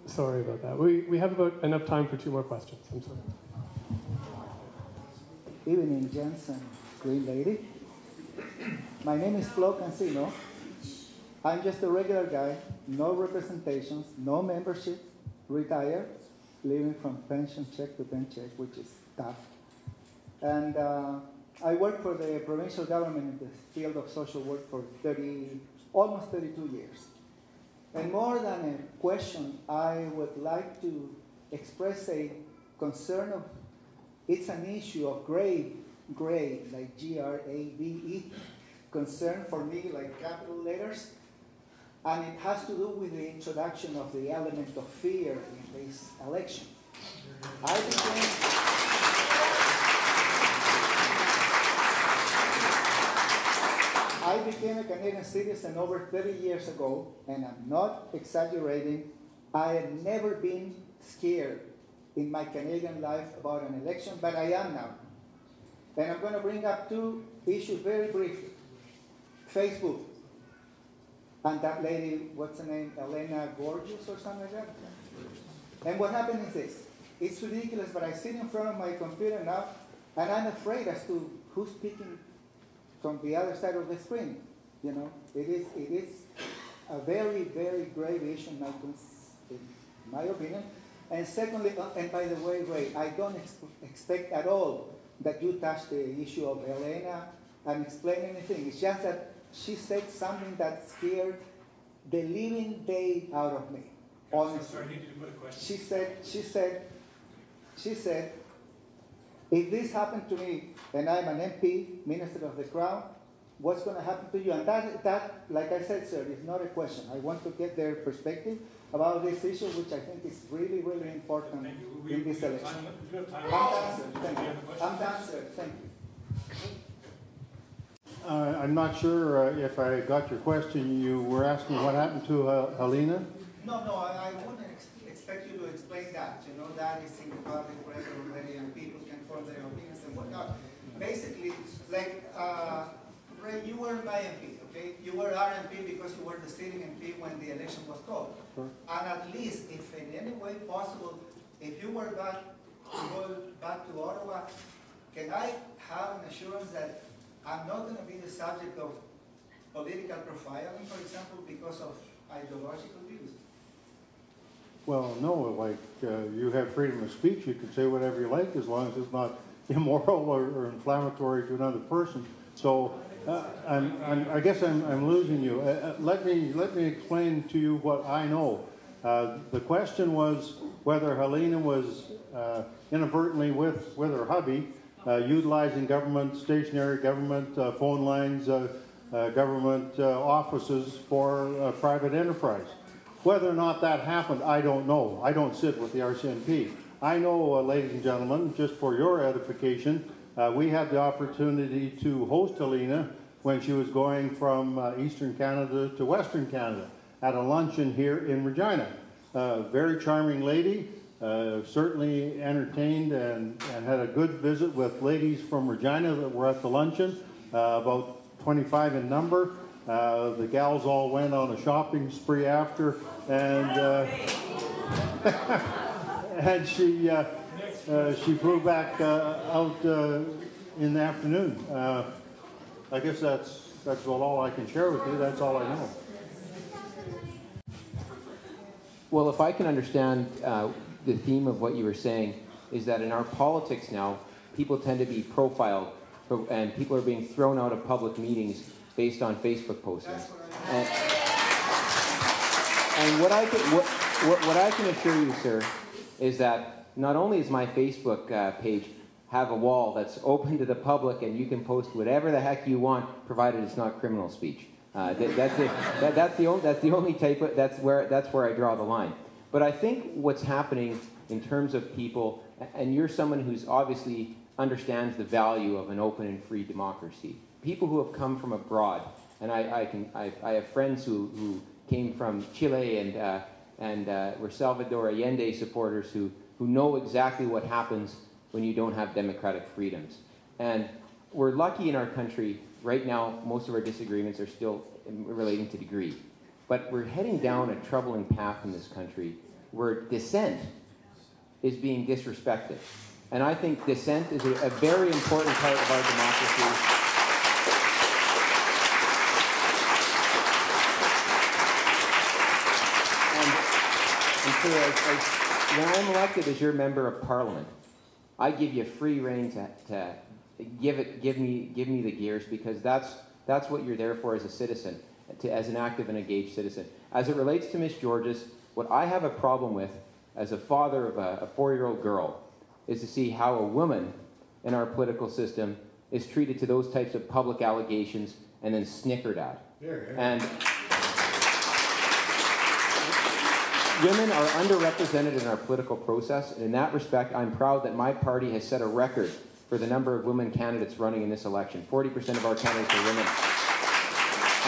Sorry about that. We have about enough time for 2 more questions. I'm sorry. Evening, gents and green lady. My name is Flo Cancino. I'm just a regular guy, no representations, no membership, retired, living from pension check to pension check, which is tough. And I work for the provincial government in the field of social work for almost 32 years. And more than a question, I would like to express a concern of, it's an issue of grave, like G-R-A-V-E, concern for me, like capital letters. And it has to do with the introduction of the element of fear in this election. I became a Canadian citizen over 30 years ago, and I'm not exaggerating. I have never been scared in my Canadian life about an election, but I am now. And I'm going to bring up 2 issues very briefly. Facebook. And that lady, what's her name, Elena Gorgeous or something like that? And what happened is this. It's ridiculous, but I sit in front of my computer now, and I'm afraid as to who's speaking from the other side of the screen. You know, it is a very, very grave issue in my opinion. And secondly, and by the way, Ray, I don't expect at all that you touch the issue of Elena and explain anything. It's just that she said something that scared the living day out of me. Honestly. Sorry, I need you to put a question. She said, if this happened to me, and I'm an MP, Minister of the Crown, what's going to happen to you? And that, like I said, sir, is not a question. I want to get their perspective about this issue, which I think is really, really important in this election. I'm done, sir. Thank you. I'm done, sir. Thank you. I'm not sure if I got your question. You were asking what happened to Helena? No, I wouldn't expect you to explain that. You know, that is in the public record already, and people can form their opinions and whatnot. Basically, like, Ray, you were my MP, okay? You were our MP because you were the sitting MP when the election was called. Sure. And at least, if in any way possible, if you were to go back to Ottawa, can I have an assurance that I'm not going to be the subject of political profiling, for example, because of ideological views? Well, no, like you have freedom of speech. You can say whatever you like as long as it's not immoral or inflammatory to another person. So I guess I'm losing you. Let me explain to you what I know. The question was whether Helena was inadvertently with her hubby utilizing government stationary, government phone lines, government offices for private enterprise. Whether or not that happened, I don't know. I don't sit with the RCMP. I know, ladies and gentlemen, just for your edification, we had the opportunity to host Helena when she was going from Eastern Canada to Western Canada at a luncheon here in Regina. Very charming lady, certainly entertained and had a good visit with ladies from Regina that were at the luncheon, about 25 in number. The gals all went on a shopping spree after, and and she flew back out in the afternoon. I guess that's all I can share with you. That's all I know. Well, if I can understand the theme of what you were saying, is that in our politics now, people tend to be profiled, and people are being thrown out of public meetings based on Facebook postings. And what I can assure you, sir, is that not only is my Facebook page have a wall that's open to the public and you can post whatever the heck you want, provided it's not criminal speech. That's the only type of, that's where I draw the line. But I think what's happening in terms of people, and you're someone who's obviously understands the value of an open and free democracy. People who have come from abroad, and I have friends who came from Chile and were Salvador Allende supporters who know exactly what happens when you don't have democratic freedoms. And we're lucky in our country. Right now, most of our disagreements are still relating to degree. But we're heading down a troubling path in this country where dissent is being disrespected. And I think dissent is a very important part of our democracy. And so when I'm elected as your member of parliament, I give you free rein to give me the gears, because that's what you're there for as a citizen, as an active and engaged citizen. As it relates to Ms. Georges, what I have a problem with as a father of a 4-year-old girl is to see how a woman in our political system is treated to those types of public allegations and then snickered at. And women are underrepresented in our political process, and in that respect, I'm proud that my party has set a record for the number of women candidates running in this election. 40% of our candidates are women.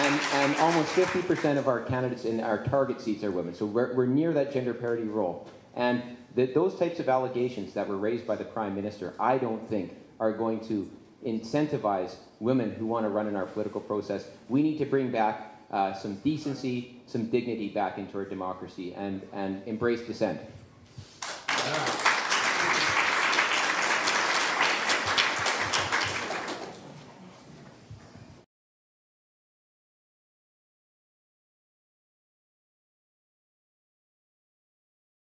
And almost 50% of our candidates in our target seats are women. So we're near that gender parity role. And those types of allegations that were raised by the Prime Minister, I don't think are going to incentivize women who want to run in our political process. We need to bring back some decency, some dignity back into our democracy, and embrace dissent. Yeah.